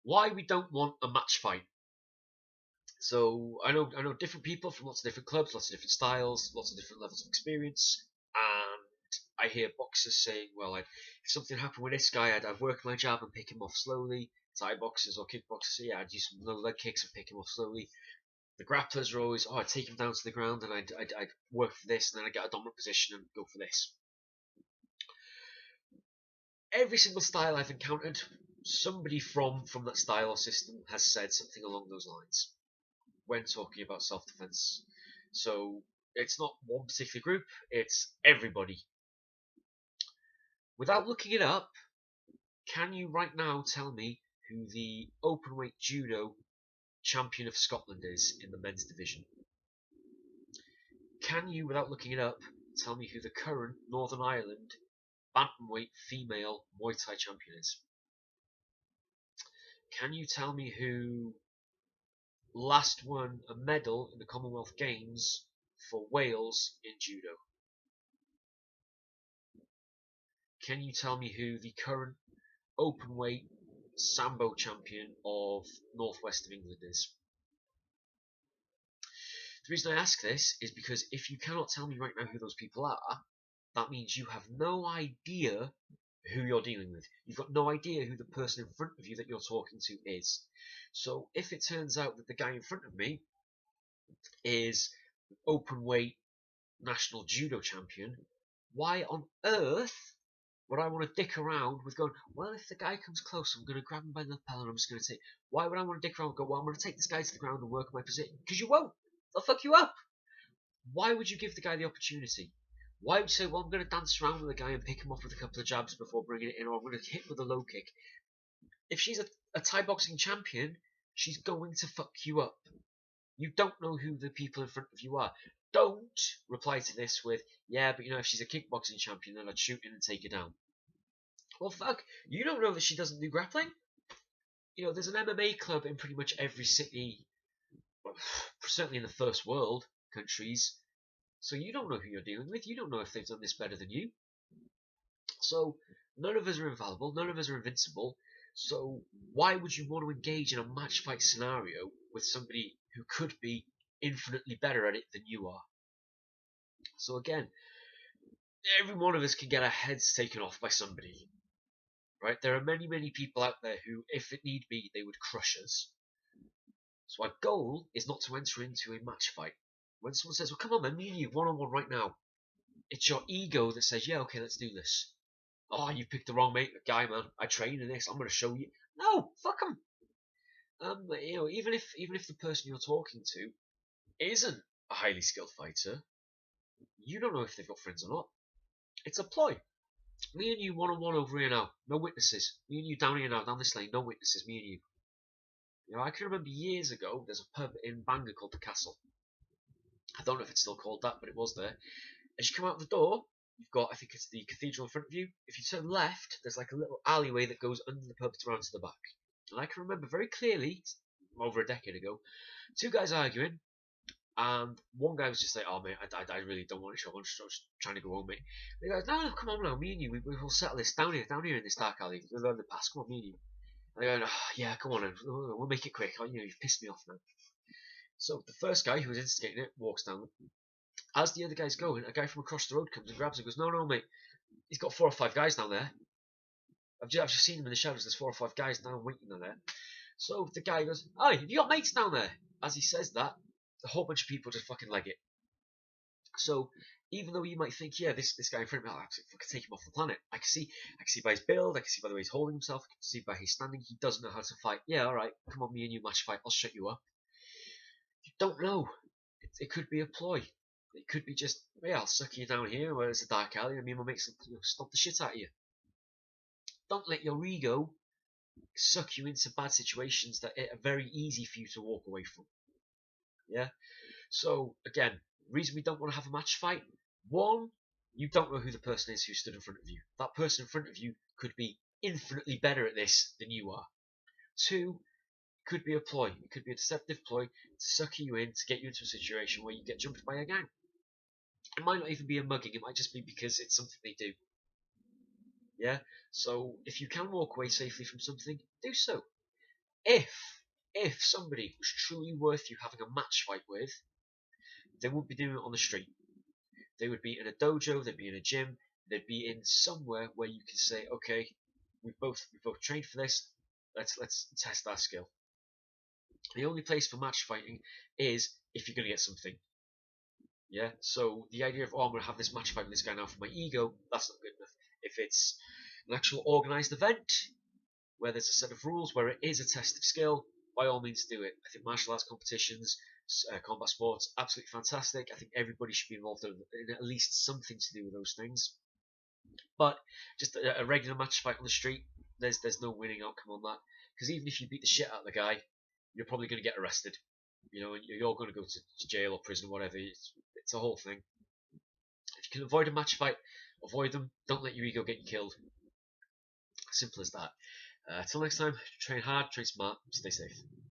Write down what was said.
why we don't want a match fight. So I know different people from lots of different clubs, lots of different styles, lots of different levels of experience, and I hear boxers saying, "Well, if something happened with this guy, I'd work my jab and pick him off slowly." Thai boxers or kickboxers, so yeah, I'd use some low leg kicks and pick him off slowly. The grapplers are always, I'd take him down to the ground and I'd work for this, and then I'd get a dominant position and go for this. Every single style I've encountered, somebody from that style or system has said something along those lines when talking about self-defense. So it's not one particular group, it's everybody. Without looking it up, can you right now tell me who the openweight judo champion of Scotland is in the men's division? Can you, without looking it up, tell me who the current Northern Ireland bantamweight female Muay Thai champion is? Can you tell me who last won a medal in the Commonwealth Games for Wales in judo? Can you tell me who the current openweight Sambo champion of Northwest of England is? The reason I ask this is because if you cannot tell me right now who those people are, that means you have no idea who you're dealing with. You've got no idea who the person in front of you that you're talking to is. So if it turns out that the guy in front of me is openweight national judo champion, why on earth would I want to dick around with going, well, if the guy comes close, I'm going to grab him by the lapel and I'm just going to take... Why would I want to dick around and go, well, I'm going to take this guy to the ground and work my position? Because you won't. They'll fuck you up. Why would you give the guy the opportunity? Why would you say, well, I'm going to dance around with the guy and pick him off with a couple of jabs before bringing it in, or I'm going to hit with a low kick? If she's a Thai boxing champion, she's going to fuck you up. You don't know who the people in front of you are. Don't reply to this with, yeah, but if she's a kickboxing champion, then I'd shoot in and take her down. Well, fuck, you don't know that she doesn't do grappling. There's an MMA club in pretty much every city, certainly in the first world countries. So you don't know who you're dealing with. You don't know if they've done this better than you. So none of us are infallible. None of us are invincible. So why would you want to engage in a match fight scenario with somebody who could be infinitely better at it than you are? So again, every one of us can get our heads taken off by somebody. Right? There are many, many people out there who, if it need be, they would crush us. So our goal is not to enter into a match fight. When someone says, well, come on, man, me and you, one-on-one right now, it's your ego that says, yeah, okay, let's do this. Oh, you picked the wrong guy, man. I train in this. I'm going to show you. No, fuck them. Even if the person you're talking to isn't a highly skilled fighter, you don't know if they've got friends or not. It's a ploy. Me and you one-on-one over here now. No witnesses. Me and you down here now, down this lane. No witnesses. Me and you. I can remember years ago, there's a pub in Bangor called The Castle. I don't know if it's still called that, but it was there. As you come out the door, you've got, I think it's the cathedral in front of you. If you turn left, there's like a little alleyway that goes under the pub around to the back. And I can remember very clearly, over a decade ago, two guys arguing, and one guy was just like, oh, mate, I really don't want to show. I'm just trying to go home, mate. And the guy goes, no, come on now, me and you, we'll settle this down here in this dark alley. We'll learn the past, come on, me and you. And they go, oh, yeah, come on, we'll make it quick. You've pissed me off now. So the first guy who was instigating it walks down. As the other guy's going, a guy from across the road comes and grabs him and goes, no, mate, he's got 4 or 5 guys down there. I've just seen him in the shadows. There's 4 or 5 guys down waiting down there. So the guy goes, "Hi, have you got mates down there?" As he says that, a whole bunch of people just fucking leg it. So even though you might think, yeah, this guy in front of me, I'll fucking take him off the planet. I can see by his build, I can see by the way he's holding himself, I can see by his standing, he doesn't know how to fight. Yeah, alright, come on, me and you match fight, I'll shut you up. You don't know. It could be a ploy. It could be just, yeah, I'll suck you down here where there's a dark alley and me and my mates will stomp the shit out of you. Don't let your ego suck you into bad situations that are very easy for you to walk away from. Yeah? So, again, reason we don't want to have a match fight. One, you don't know who the person is who stood in front of you. That person in front of you could be infinitely better at this than you are. Two, it could be a ploy. It could be a deceptive ploy to suck you in to get you into a situation where you get jumped by a gang. It might not even be a mugging. It might just be because it's something they do. Yeah? So if you can walk away safely from something, do so. if somebody was truly worth you having a match fight with, they wouldn't be doing it on the street. They would be in a dojo, they'd be in a gym, they'd be in somewhere where you can say, okay, we've both trained for this. Let's test our skill. The only place for match fighting is if you're gonna get something. Yeah. So the idea of, oh, I'm gonna have this match fight with this guy now for my ego, that's not good enough. If it's an actual organised event where there's a set of rules, where it is a test of skill, by all means do it. I think martial arts competitions, combat sports, absolutely fantastic. I think everybody should be involved in at least something to do with those things. But just a regular match fight on the street, there's no winning outcome on that. Because even if you beat the shit out of the guy, you're probably going to get arrested. You know, and you're going to go to jail or prison or whatever. It's a whole thing. If you can avoid a match fight, avoid them. Don't let your ego get you killed. Simple as that. Till next time, train hard, train smart, stay safe.